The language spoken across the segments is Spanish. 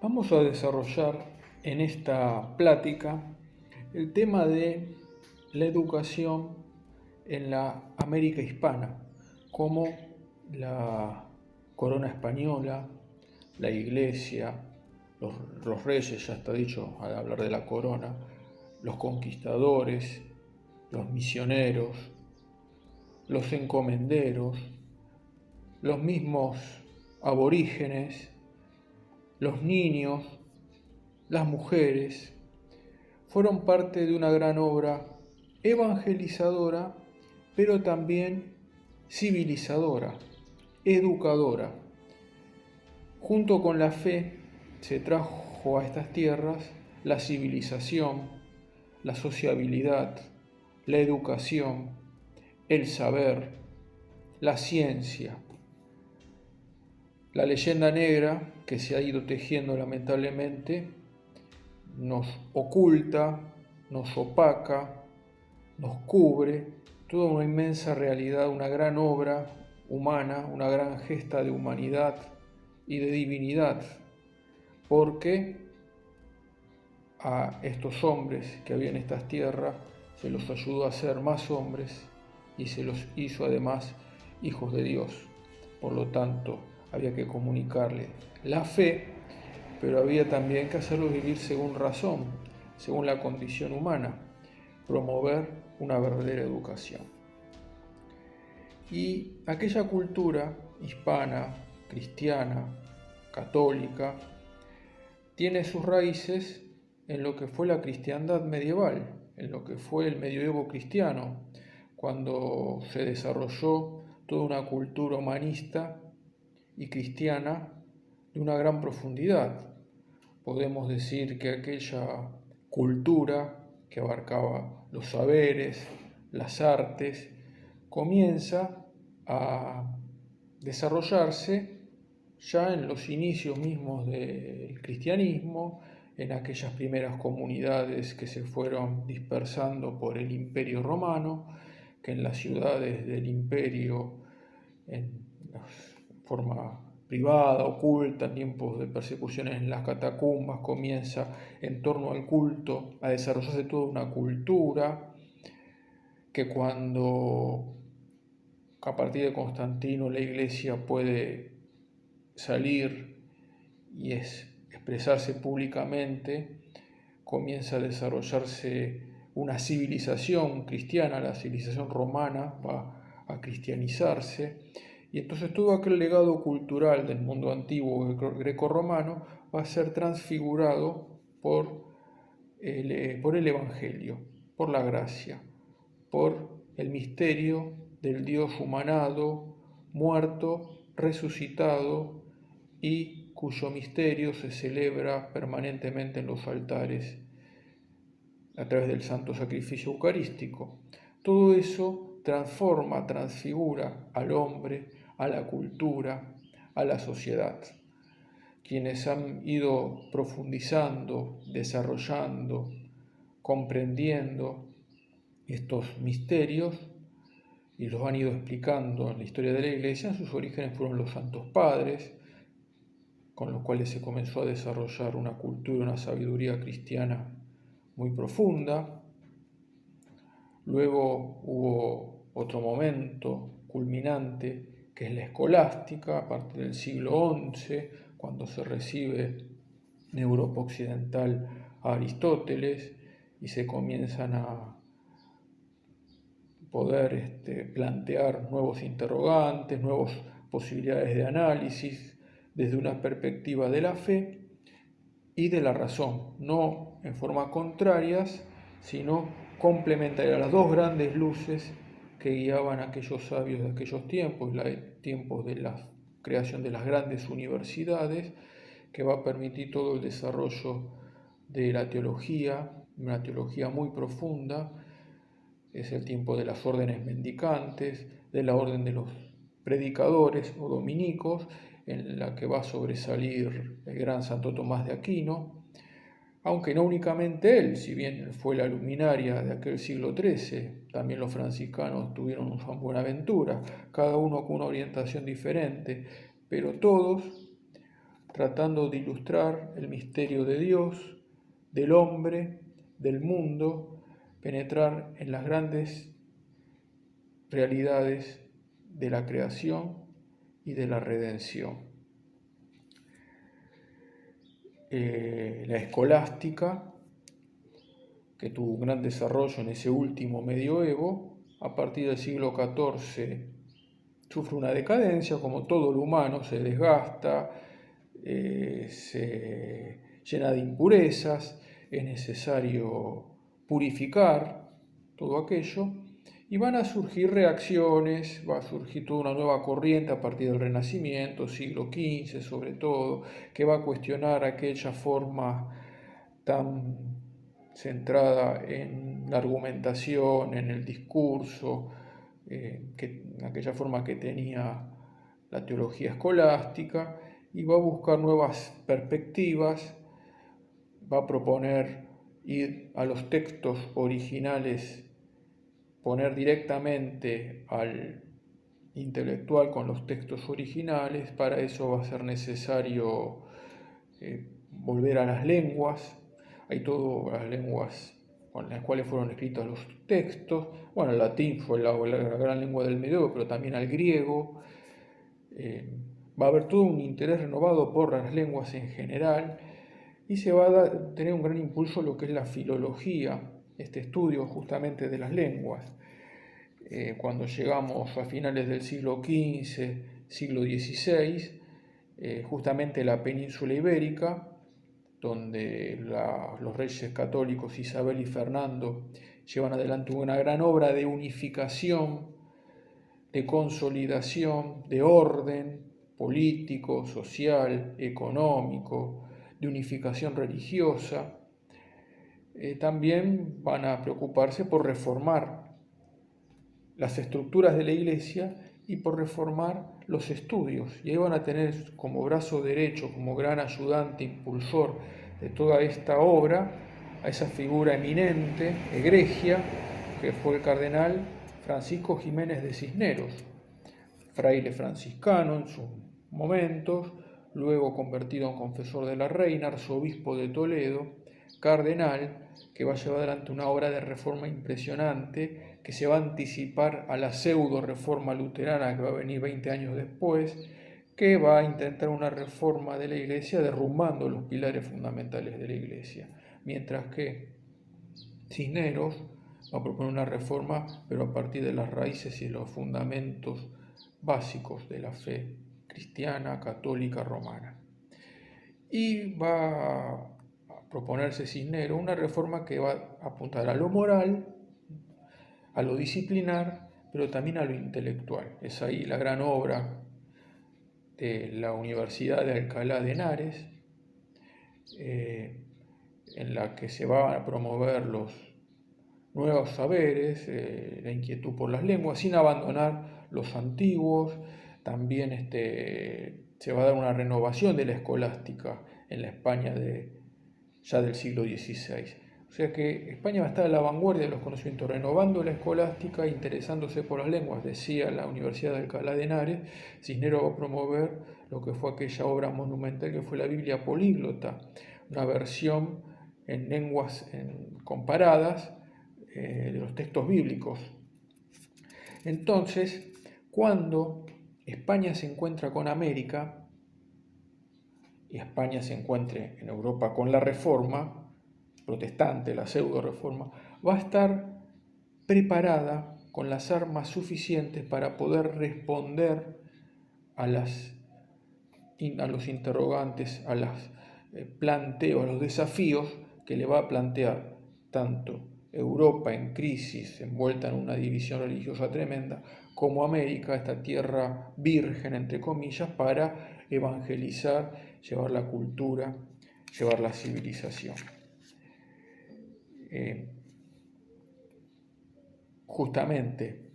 Vamos a desarrollar en esta plática el tema de la educación en la América hispana, como la corona española, la iglesia, los reyes, ya está dicho al hablar de la corona, los conquistadores, los misioneros, los encomenderos, los mismos aborígenes, los niños, las mujeres, fueron parte de una gran obra evangelizadora, pero también civilizadora, educadora. Junto con la fe se trajo a estas tierras la civilización, la sociabilidad, la educación, el saber, la ciencia. La leyenda negra que se ha ido tejiendo lamentablemente nos oculta, nos opaca, nos cubre toda una inmensa realidad, una gran obra humana, una gran gesta de humanidad y de divinidad, porque a estos hombres que había en estas tierras se los ayudó a ser más hombres y se los hizo además hijos de Dios. Por lo tanto, había que comunicarle la fe, pero había también que hacerlos vivir según razón, según la condición humana, promover una verdadera educación. Y aquella cultura hispana, cristiana, católica, tiene sus raíces en lo que fue la cristiandad medieval, en lo que fue el medioevo cristiano, cuando se desarrolló toda una cultura humanista y cristiana de una gran profundidad. Podemos decir que aquella cultura que abarcaba los saberes, las artes, comienza a desarrollarse ya en los inicios mismos del cristianismo, en aquellas primeras comunidades que se fueron dispersando por el Imperio Romano, que en las ciudades del imperio, en forma privada, oculta, en tiempos de persecuciones en las catacumbas, comienza en torno al culto a desarrollarse toda una cultura que cuando a partir de Constantino la iglesia puede salir y expresarse públicamente, comienza a desarrollarse una civilización cristiana, la civilización romana va a cristianizarse, y entonces todo aquel legado cultural del mundo antiguo grecorromano va a ser transfigurado por el Evangelio, por la gracia, por el misterio del Dios humanado, muerto, resucitado y cuyo misterio se celebra permanentemente en los altares a través del santo sacrificio eucarístico. Todo eso transforma, transfigura al hombre, a la cultura, a la sociedad. Quienes han ido profundizando, desarrollando, comprendiendo estos misterios y los han ido explicando en la historia de la Iglesia, sus orígenes fueron los santos padres, con los cuales se comenzó a desarrollar una cultura, una sabiduría cristiana muy profunda. Luego hubo otro momento culminante, que es la escolástica, a partir del siglo XI, cuando se recibe en Europa occidental a Aristóteles y se comienzan a poder plantear nuevos interrogantes, nuevas posibilidades de análisis desde una perspectiva de la fe y de la razón, no en formas contrarias, sino complementarias, las dos grandes luces que guiaban a aquellos sabios de aquellos tiempos, tiempos de la creación de las grandes universidades, que va a permitir todo el desarrollo de la teología, una teología muy profunda. Es el tiempo de las órdenes mendicantes, de la orden de los predicadores o dominicos, en la que va a sobresalir el gran Santo Tomás de Aquino, aunque no únicamente él, si bien fue la luminaria de aquel siglo XIII, también los franciscanos tuvieron un San Buenaventura, cada uno con una orientación diferente, pero todos tratando de ilustrar el misterio de Dios, del hombre, del mundo, penetrar en las grandes realidades de la creación y de la redención. La escolástica, que tuvo un gran desarrollo en ese último medioevo, a partir del siglo XIV sufre una decadencia, como todo lo humano, se desgasta, se llena de impurezas, es necesario purificar todo aquello, y van a surgir reacciones, va a surgir toda una nueva corriente a partir del Renacimiento, siglo XV sobre todo, que va a cuestionar aquella forma tan centrada en la argumentación, en el discurso, aquella forma que tenía la teología escolástica, y va a buscar nuevas perspectivas, va a proponer ir a los textos originales, poner directamente al intelectual con los textos originales. Para eso va a ser necesario volver a las lenguas. Hay todas las lenguas con las cuales fueron escritos los textos. Bueno, el latín fue la gran lengua del medievo, pero también al griego. Va a haber todo un interés renovado por las lenguas en general, y se va a tener un gran impulso lo que es la filología, este estudio justamente de las lenguas. Cuando llegamos a finales del siglo XV, siglo XVI, justamente la península ibérica, donde los reyes católicos Isabel y Fernando llevan adelante una gran obra de unificación, de consolidación, de orden político, social, económico, de unificación religiosa. También van a preocuparse por reformar las estructuras de la Iglesia y por reformar los estudios. Y ahí van a tener como brazo derecho, como gran ayudante, impulsor de toda esta obra, a esa figura eminente, egregia, que fue el cardenal Francisco Jiménez de Cisneros, fraile franciscano en sus momentos, luego convertido en confesor de la reina, arzobispo de Toledo, cardenal, que va a llevar adelante una obra de reforma impresionante, que se va a anticipar a la pseudo reforma luterana que va a venir 20 años después, que va a intentar una reforma de la Iglesia derrumbando los pilares fundamentales de la Iglesia, mientras que Cisneros va a proponer una reforma, pero a partir de las raíces y los fundamentos básicos de la fe cristiana, católica, romana. Y va a proponerse Cisneros una reforma que va a apuntar a lo moral, a lo disciplinar, pero también a lo intelectual. Es ahí la gran obra de la Universidad de Alcalá de Henares, en la que se van a promover los nuevos saberes, la inquietud por las lenguas, sin abandonar los antiguos. También se va a dar una renovación de la escolástica en la España ya del siglo XVI. O sea que España va a estar a la vanguardia de los conocimientos, renovando la escolástica, interesándose por las lenguas. Decía la Universidad de Alcalá de Henares, Cisneros va a promover lo que fue aquella obra monumental que fue la Biblia políglota, una versión en lenguas comparadas de los textos bíblicos. Entonces, cuando España se encuentra con América, y España se encuentre en Europa con la Reforma protestante, la pseudo-reforma, va a estar preparada con las armas suficientes para poder responder a los interrogantes, a los planteos, a los desafíos que le va a plantear tanto Europa en crisis, envuelta en una división religiosa tremenda, como América, esta tierra virgen, entre comillas, para evangelizar, llevar la cultura, llevar la civilización. Justamente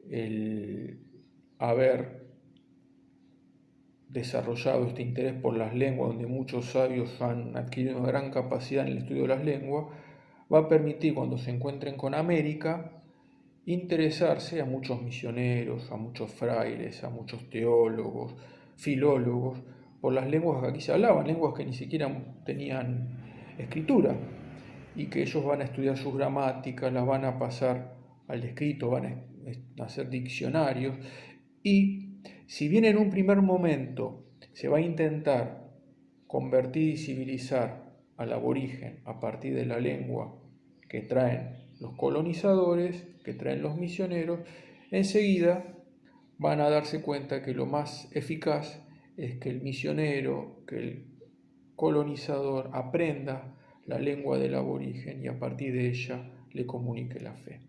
el haber desarrollado este interés por las lenguas, donde muchos sabios han adquirido una gran capacidad en el estudio de las lenguas, va a permitir, cuando se encuentren con América, interesarse a muchos misioneros, a muchos frailes, a muchos teólogos, filólogos, por las lenguas que aquí se hablaban, lenguas que ni siquiera tenían escritura, y que ellos van a estudiar sus gramáticas, las van a pasar al escrito, van a hacer diccionarios, y si bien en un primer momento se va a intentar convertir y civilizar al aborigen a partir de la lengua que traen los colonizadores, que traen los misioneros, enseguida van a darse cuenta que lo más eficaz es que el misionero, que el colonizador aprenda la lengua del aborigen y a partir de ella le comunique la fe.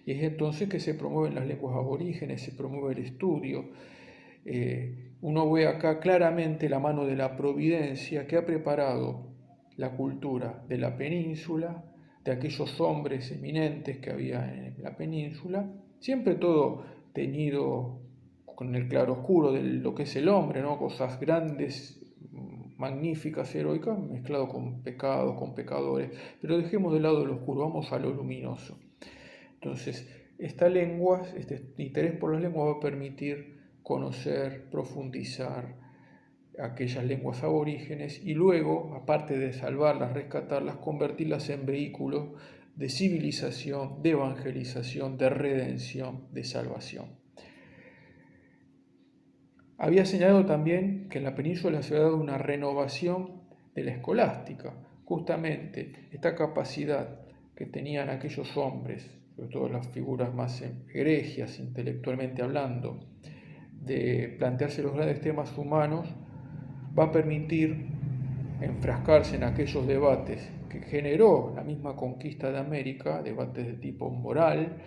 Y es entonces que se promueven las lenguas aborígenes, se promueve el estudio. Uno ve acá claramente la mano de la providencia que ha preparado la cultura de la península, de aquellos hombres eminentes que había en la península, siempre todo teñido con el claroscuro de lo que es el hombre, ¿no? Cosas grandes, magníficas, heroicas, mezclado con pecados, con pecadores, pero dejemos de lado lo oscuro, vamos a lo luminoso. Entonces, esta lengua, este interés por las lenguas va a permitir conocer, profundizar aquellas lenguas aborígenes y luego, aparte de salvarlas, rescatarlas, convertirlas en vehículos de civilización, de evangelización, de redención, de salvación. Había señalado también que en la península se había dado una renovación de la escolástica, justamente esta capacidad que tenían aquellos hombres, sobre todo las figuras más egregias intelectualmente hablando, de plantearse los grandes temas humanos, va a permitir enfrascarse en aquellos debates que generó la misma conquista de América, debates de tipo moral,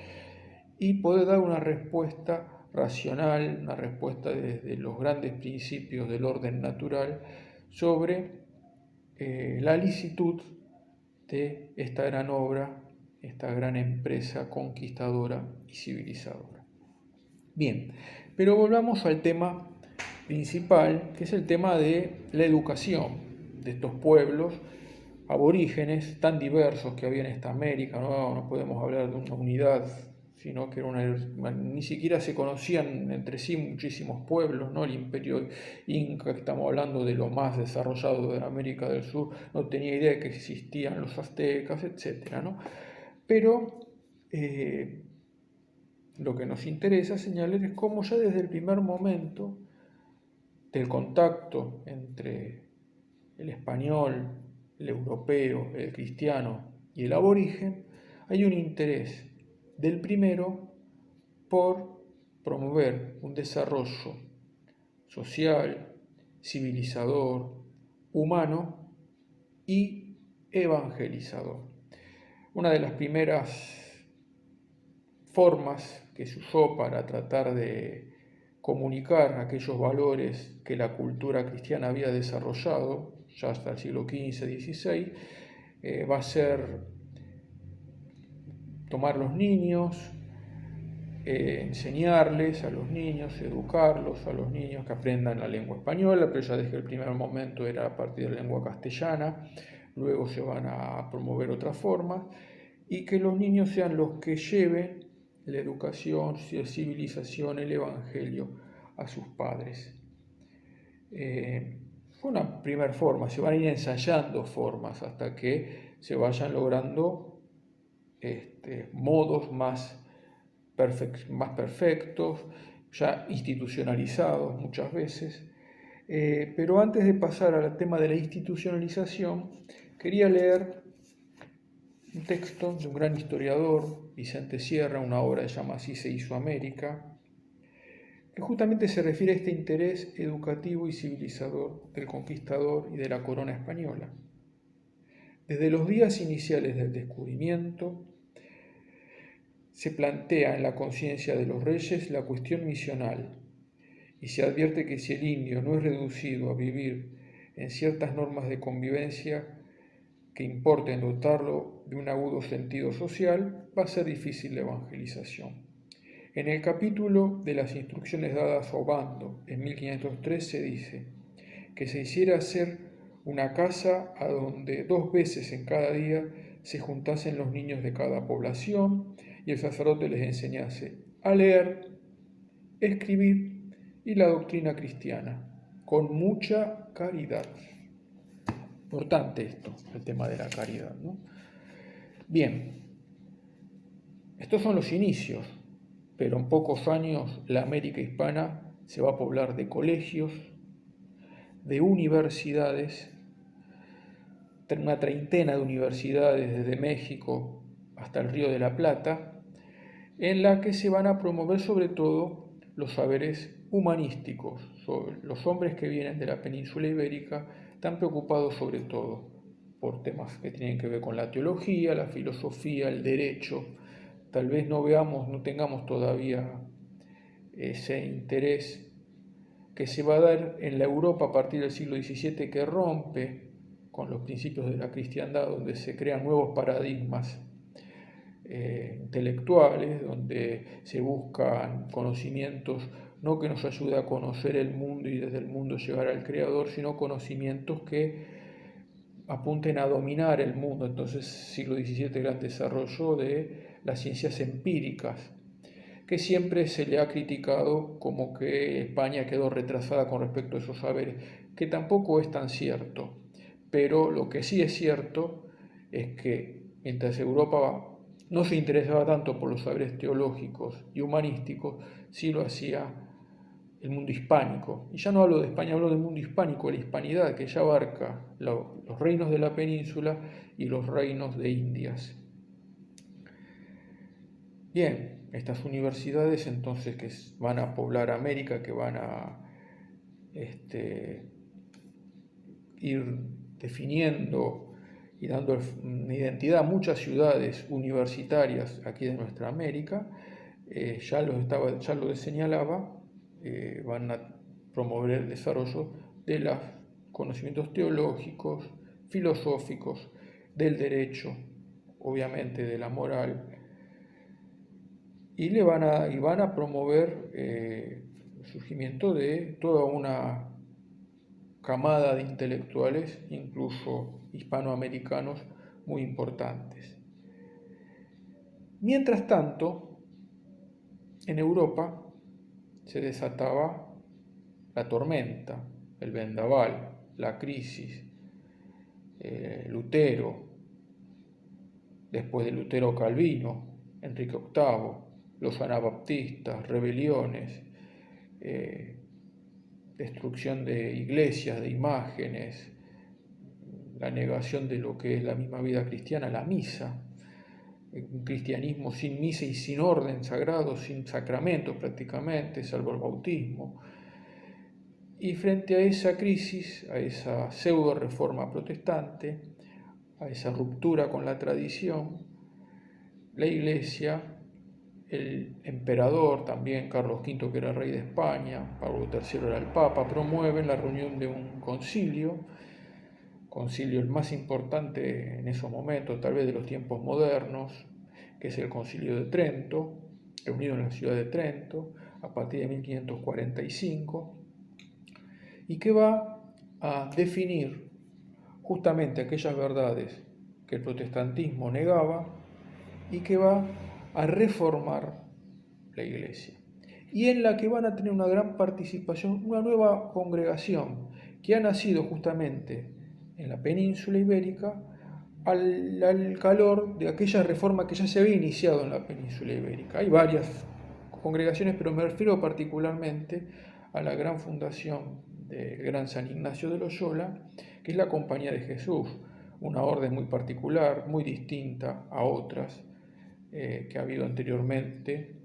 y poder dar una respuesta racional, una respuesta desde los grandes principios del orden natural sobre la licitud de esta gran obra, esta gran empresa conquistadora y civilizadora. Bien, pero volvamos al tema principal, que es el tema de la educación de estos pueblos aborígenes tan diversos que había en esta América. No podemos hablar de una unidad, sino que ni siquiera se conocían entre sí muchísimos pueblos, ¿no? El imperio inca, que estamos hablando de lo más desarrollado de América del Sur, no tenía idea de que existían los aztecas, etc., ¿no? Pero lo que nos interesa señalar es cómo ya desde el primer momento del contacto entre el español, el europeo, el cristiano y el aborigen, hay un interés del primero por promover un desarrollo social, civilizador, humano y evangelizador. Una de las primeras formas que se usó para tratar de comunicar aquellos valores que la cultura cristiana había desarrollado ya hasta el siglo XV-XVI, va a ser tomar los niños, enseñarles a los niños, educarlos a los niños que aprendan la lengua española, pero ya desde el primer momento era a partir de la lengua castellana, luego se van a promover otras formas, y que los niños sean los que lleven la educación, la civilización, el evangelio a sus padres. Fue una primera forma, se van a ir ensayando formas hasta que se vayan logrando modos más perfectos, ya institucionalizados muchas veces. Pero antes de pasar al tema de la institucionalización, quería leer un texto de un gran historiador, Vicente Sierra, una obra que se llama Así se hizo América, que justamente se refiere a este interés educativo y civilizador del conquistador y de la corona española. Desde los días iniciales del descubrimiento, se plantea en la conciencia de los reyes la cuestión misional y se advierte que si el indio no es reducido a vivir en ciertas normas de convivencia que importen dotarlo de un agudo sentido social, va a ser difícil la evangelización. En el capítulo de las instrucciones dadas a Obando en 1503 se dice que se hiciera hacer una casa a donde 2 veces en cada día se juntasen los niños de cada población y el sacerdote les enseñase a leer, escribir y la doctrina cristiana, con mucha caridad. Importante esto, el tema de la caridad, ¿no? Bien, estos son los inicios, pero en pocos años la América hispana se va a poblar de colegios, de universidades, una treintena de universidades desde México hasta el Río de la Plata, en la que se van a promover sobre todo los saberes humanísticos. Los hombres que vienen de la península ibérica están preocupados sobre todo por temas que tienen que ver con la teología, la filosofía, el derecho. Tal vez no tengamos todavía ese interés que se va a dar en la Europa a partir del siglo XVII, que rompe con los principios de la cristiandad, donde se crean nuevos paradigmas intelectuales, donde se buscan conocimientos no que nos ayude a conocer el mundo y desde el mundo llegar al Creador, sino conocimientos que apunten a dominar el mundo. Entonces, siglo XVII, gran desarrollo de las ciencias empíricas, que siempre se le ha criticado como que España quedó retrasada con respecto a esos saberes, que tampoco es tan cierto. Pero lo que sí es cierto es que mientras Europa no se interesaba tanto por los saberes teológicos y humanísticos, sí lo hacía el mundo hispánico. Y ya no hablo de España, hablo del mundo hispánico, la hispanidad, que ya abarca los reinos de la península y los reinos de Indias. Bien, estas universidades entonces que van a poblar América, que van a ir definiendo y dando una identidad a muchas ciudades universitarias aquí de nuestra América, ya lo señalaba, van a promover el desarrollo de los conocimientos teológicos, filosóficos, del derecho, obviamente de la moral, y van a promover el surgimiento de toda una camada de intelectuales, incluso hispanoamericanos, muy importantes. Mientras tanto, en Europa se desataba la tormenta, el vendaval, la crisis, Lutero, después de Lutero Calvino, Enrique VIII, los anabaptistas, rebeliones, destrucción de iglesias, de imágenes, la negación de lo que es la misma vida cristiana, la misa, un cristianismo sin misa y sin orden sagrado, sin sacramentos prácticamente, salvo el bautismo. Y frente a esa crisis, a esa pseudo reforma protestante, a esa ruptura con la tradición, la Iglesia, el emperador, también Carlos V, que era rey de España, Pablo III era el Papa, promueven la reunión de un concilio el más importante en esos momentos, tal vez de los tiempos modernos, que es el Concilio de Trento, reunido en la ciudad de Trento a partir de 1545, y que va a definir justamente aquellas verdades que el protestantismo negaba y que va a reformar la Iglesia, y en la que van a tener una gran participación, una nueva congregación que ha nacido justamente en la península ibérica al calor de aquella reforma que ya se había iniciado en la península ibérica. Hay varias congregaciones, pero me refiero particularmente a la gran fundación del gran San Ignacio de Loyola, que es la Compañía de Jesús, una orden muy particular, muy distinta a otras que ha habido anteriormente,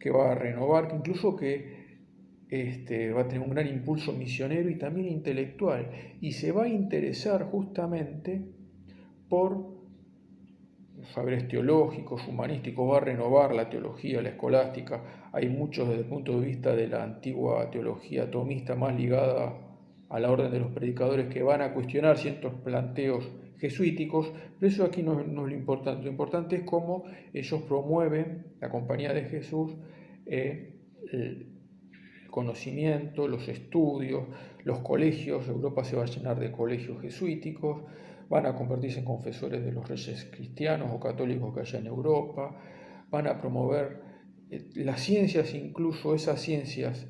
que va a renovar, que incluso va a tener un gran impulso misionero y también intelectual, y se va a interesar justamente por los saberes teológicos, humanísticos, va a renovar la teología, la escolástica. Hay muchos desde el punto de vista de la antigua teología tomista más ligada a la orden de los predicadores que van a cuestionar ciertos planteos jesuíticos, pero eso aquí no es lo importante es cómo ellos promueven, la Compañía de Jesús, el conocimiento, los estudios, los colegios. Europa se va a llenar de colegios jesuíticos, van a convertirse en confesores de los reyes cristianos o católicos que haya en Europa, van a promover las ciencias, incluso esas ciencias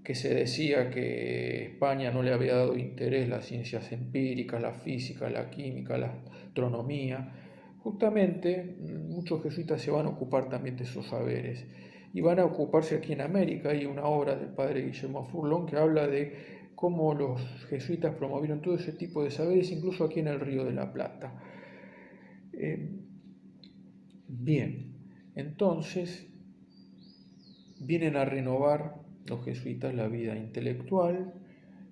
que se decía que España no le había dado interés las ciencias empíricas, la física, la química, la astronomía. Justamente muchos jesuitas se van a ocupar también de esos saberes y van a ocuparse aquí en América. Hay una obra del padre Guillermo Furlón que habla de cómo los jesuitas promovieron todo ese tipo de saberes, incluso aquí en el Río de la Plata. Bien, entonces vienen a renovar los jesuitas la vida intelectual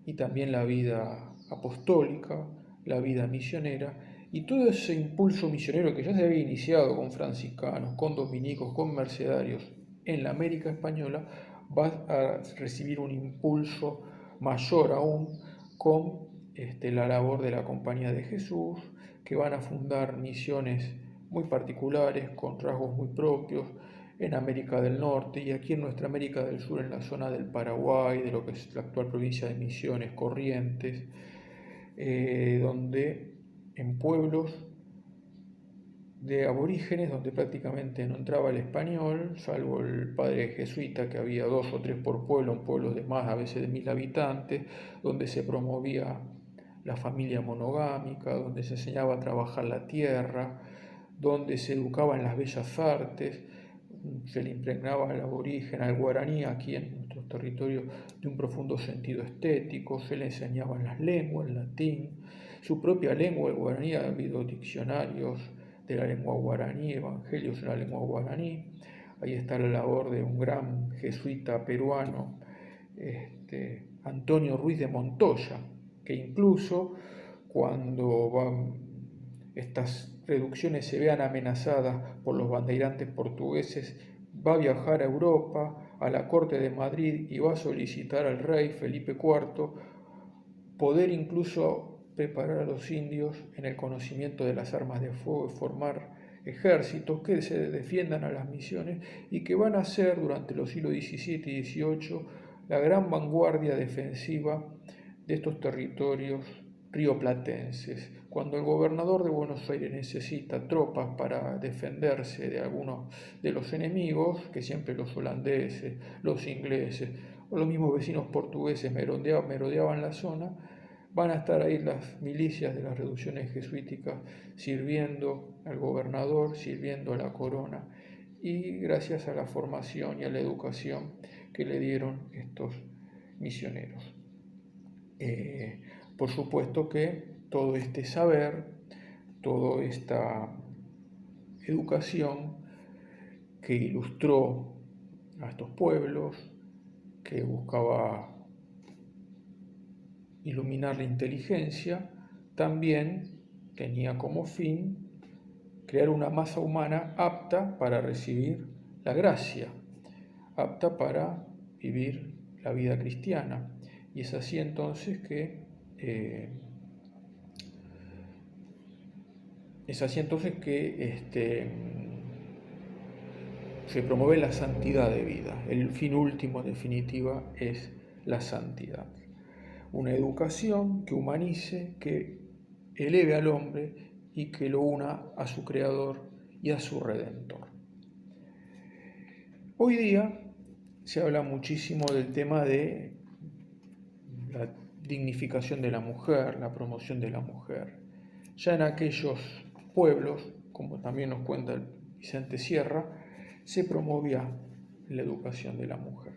y también la vida apostólica, la vida misionera, y todo ese impulso misionero que ya se había iniciado con franciscanos, con dominicos, con mercedarios en la América española, va a recibir un impulso mayor aún con la labor de la Compañía de Jesús, que van a fundar misiones muy particulares, con rasgos muy propios, en América del Norte y aquí en nuestra América del Sur, en la zona del Paraguay, de lo que es la actual provincia de Misiones, Corrientes, donde en pueblos de aborígenes, donde prácticamente no entraba el español, salvo el padre jesuita, que había 2 o 3 por pueblo, en pueblos de más, a veces de 1000 habitantes, donde se promovía la familia monogámica, donde se enseñaba a trabajar la tierra, donde se educaba en las bellas artes, se le impregnaba al aborigen, al guaraní, aquí en nuestros territorios, de un profundo sentido estético, se le enseñaban las lenguas, el latín, su propia lengua, el guaraní. Ha habido diccionarios de la lengua guaraní, evangelios en la lengua guaraní. Ahí está la labor de un gran jesuita peruano, Antonio Ruiz de Montoya, que incluso cuando estas reducciones se vean amenazadas por los bandeirantes portugueses, va a viajar a Europa, a la corte de Madrid, y va a solicitar al rey Felipe IV poder incluso preparar a los indios en el conocimiento de las armas de fuego y formar ejércitos que se defiendan a las misiones y que van a ser durante los siglos XVII y XVIII la gran vanguardia defensiva de estos territorios rioplatenses. Cuando el gobernador de Buenos Aires necesita tropas para defenderse de algunos de los enemigos, que siempre los holandeses, los ingleses o los mismos vecinos portugueses merodeaban la zona, van a estar ahí las milicias de las reducciones jesuíticas sirviendo al gobernador, sirviendo a la corona, y gracias a la formación y a la educación que le dieron estos misioneros. Por supuesto que todo este saber, toda esta educación que ilustró a estos pueblos, que buscaba iluminar la inteligencia, también tenía como fin crear una masa humana apta para recibir la gracia, apta para vivir la vida cristiana. Y es así entonces que se promueve la santidad de vida. El fin último, en definitiva, es la santidad. Una educación que humanice, que eleve al hombre y que lo una a su Creador y a su Redentor. Hoy día se habla muchísimo del tema de la dignificación de la mujer, la promoción de la mujer. Ya en aquellos pueblos, como también nos cuenta el Vicente Sierra, se promovía la educación de la mujer.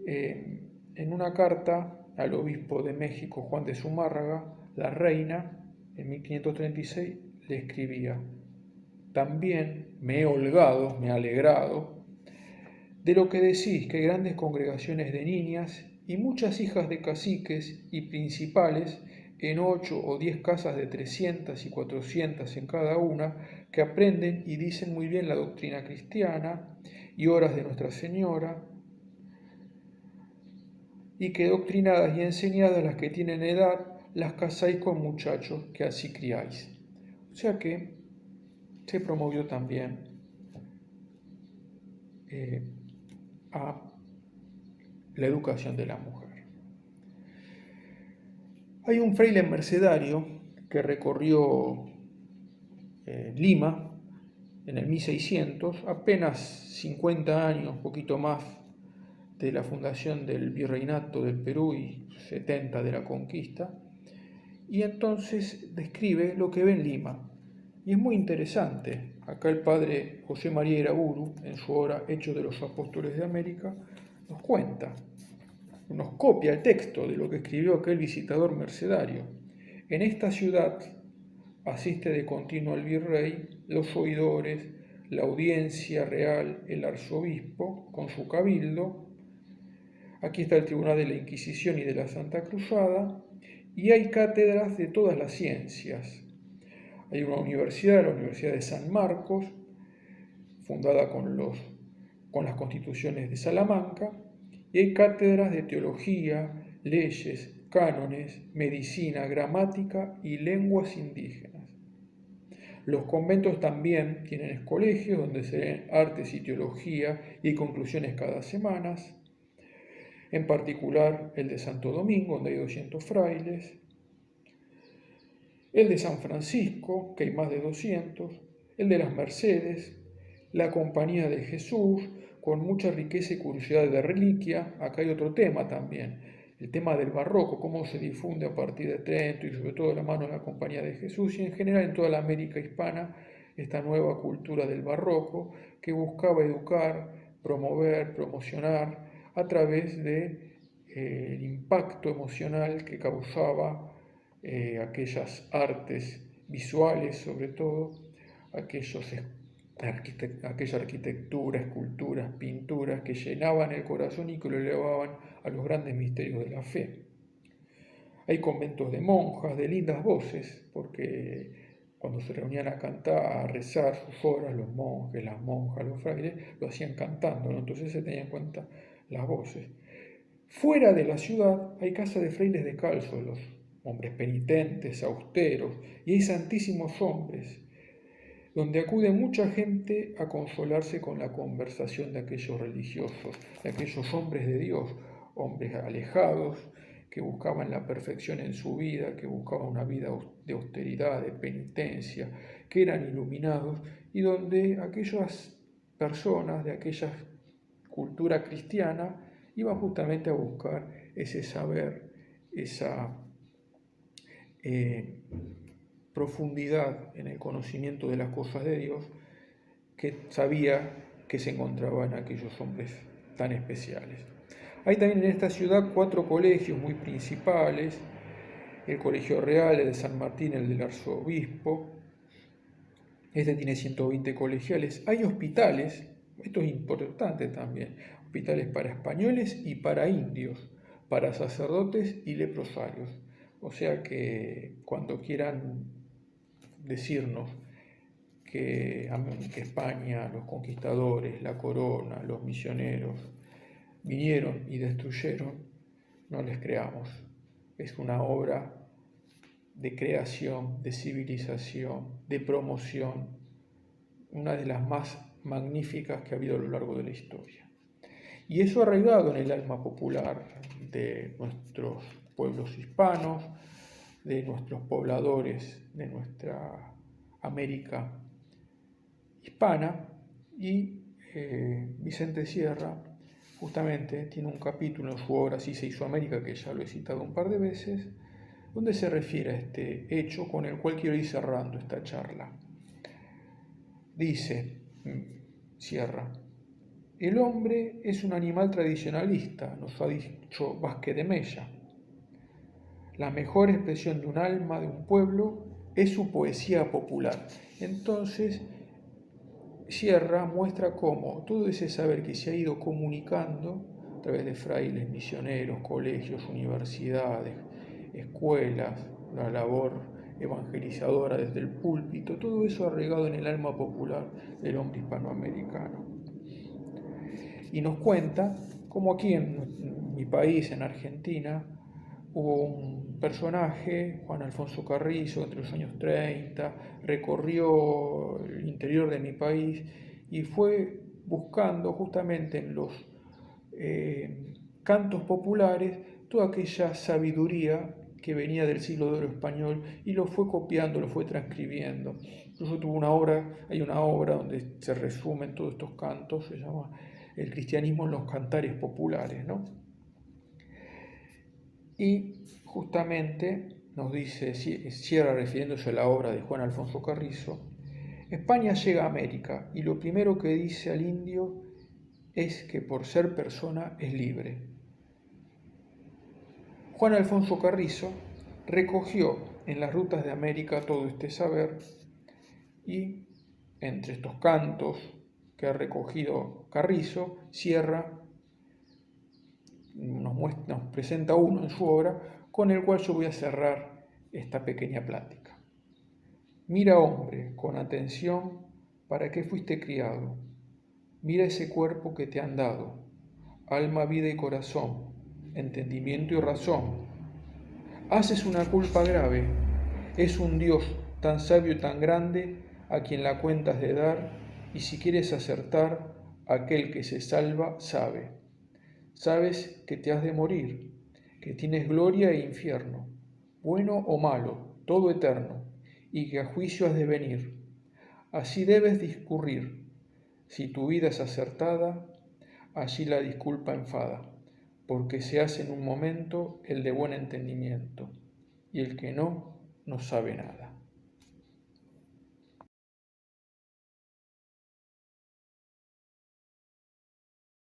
En una carta al obispo de México, Juan de Zumárraga, la reina, en 1536, le escribía: también me he holgado, me he alegrado de lo que decís, que hay grandes congregaciones de niñas y muchas hijas de caciques y principales en 8 o 10 casas de 300 y 400 en cada una, que aprenden y dicen muy bien la doctrina cristiana y horas de Nuestra Señora, y que doctrinadas y enseñadas las que tienen edad, las casáis con muchachos que así criáis. O sea que se promovió también a la educación de la mujer. Hay un fraile mercedario que recorrió Lima en el 1600, apenas 50 años, poquito más de la fundación del Virreinato del Perú y 70 de la conquista, y entonces describe lo que ve en Lima. Y es muy interesante. Acá el padre José María Iraburu, en su obra Hechos de los Apóstoles de América, nos cuenta, nos copia el texto de lo que escribió aquel visitador mercedario. En esta ciudad asiste de continuo el virrey, los oidores, la audiencia real, el arzobispo, con su cabildo. Aquí está el Tribunal de la Inquisición y de la Santa Cruzada, y hay cátedras de todas las ciencias. Hay una universidad, la Universidad de San Marcos, fundada con las constituciones de Salamanca, y hay cátedras de teología, leyes, cánones, medicina, gramática y lenguas indígenas. Los conventos también tienen colegios donde se leen artes y teología y conclusiones cada semana, en particular el de Santo Domingo, donde hay 200 frailes, el de San Francisco, que hay más de 200, el de las Mercedes, la Compañía de Jesús, con mucha riqueza y curiosidad de reliquia. Acá hay otro tema también, el tema del barroco, cómo se difunde a partir de Trento y sobre todo de la mano de la Compañía de Jesús y en general en toda la América hispana, esta nueva cultura del barroco que buscaba educar, promover, promocionar a través del impacto emocional que causaba aquellas artes visuales, sobre todo, aquella arquitectura, esculturas, pinturas que llenaban el corazón y que lo elevaban a los grandes misterios de la fe. Hay conventos de monjas, de lindas voces, porque cuando se reunían a cantar, a rezar sus obras, los monjes, las monjas, los frailes, lo hacían cantando, ¿no? Entonces se tenían en cuenta las voces. Fuera de la ciudad hay casas de frailes descalzos, los hombres penitentes, austeros, y hay santísimos hombres, donde acude mucha gente a consolarse con la conversación de aquellos religiosos, de aquellos hombres de Dios, hombres alejados, que buscaban la perfección en su vida, que buscaban una vida de austeridad, de penitencia, que eran iluminados, y donde aquellas personas de aquella cultura cristiana iban justamente a buscar ese saber, esa profundidad en el conocimiento de las cosas de Dios que sabía que se encontraba en aquellos hombres tan especiales. Hay también en esta ciudad 4 colegios muy principales, el Colegio Real, el de San Martín, el del Arzobispo, este tiene 120 colegiales, hay hospitales, esto es importante también, hospitales para españoles y para indios, para sacerdotes y leprosarios, o sea que cuando quieran decirnos que España, los conquistadores, la corona, los misioneros vinieron y destruyeron, no les creamos. Es una obra de creación, de civilización, de promoción, una de las más magníficas que ha habido a lo largo de la historia. Y eso arraigado en el alma popular de nuestros pueblos hispanos, de nuestros pobladores, de nuestra América hispana, y Vicente Sierra justamente tiene un capítulo en su obra Así se hizo América, que ya lo he citado un par de veces, donde se refiere a este hecho con el cual quiero ir cerrando esta charla. Dice Sierra: el hombre es un animal tradicionalista, nos ha dicho Vázquez de Mella. La mejor expresión de un alma, de un pueblo, es su poesía popular. Entonces, Sierra muestra cómo todo ese saber que se ha ido comunicando a través de frailes, misioneros, colegios, universidades, escuelas, la labor evangelizadora desde el púlpito, todo eso arraigado en el alma popular del hombre hispanoamericano. Y nos cuenta cómo aquí en mi país, en Argentina, hubo un personaje, Juan Alfonso Carrizo, entre los años 30, recorrió el interior de mi país y fue buscando justamente en los cantos populares toda aquella sabiduría que venía del siglo de oro español y lo fue copiando, lo fue transcribiendo. Incluso hay una obra donde se resumen todos estos cantos, se llama el cristianismo en los cantares populares, ¿no? Y justamente nos dice, cierra refiriéndose a la obra de Juan Alfonso Carrizo, España llega a América y lo primero que dice al indio es que por ser persona es libre. Juan Alfonso Carrizo recogió en las rutas de América todo este saber y entre estos cantos que ha recogido Carrizo, cierra, nos presenta uno en su obra con el cual yo voy a cerrar esta pequeña plática. Mira, hombre, con atención, para qué fuiste criado. Mira ese cuerpo que te han dado, alma, vida y corazón, entendimiento y razón. Haces una culpa grave, es un Dios tan sabio y tan grande a quien la cuentas de dar, y si quieres acertar, aquel que se salva sabe. Sabes que te has de morir, que tienes gloria e infierno, bueno o malo, todo eterno, y que a juicio has de venir. Así debes discurrir. Si tu vida es acertada, allí la disculpa enfada, porque se hace en un momento el de buen entendimiento, y el que no, no sabe nada.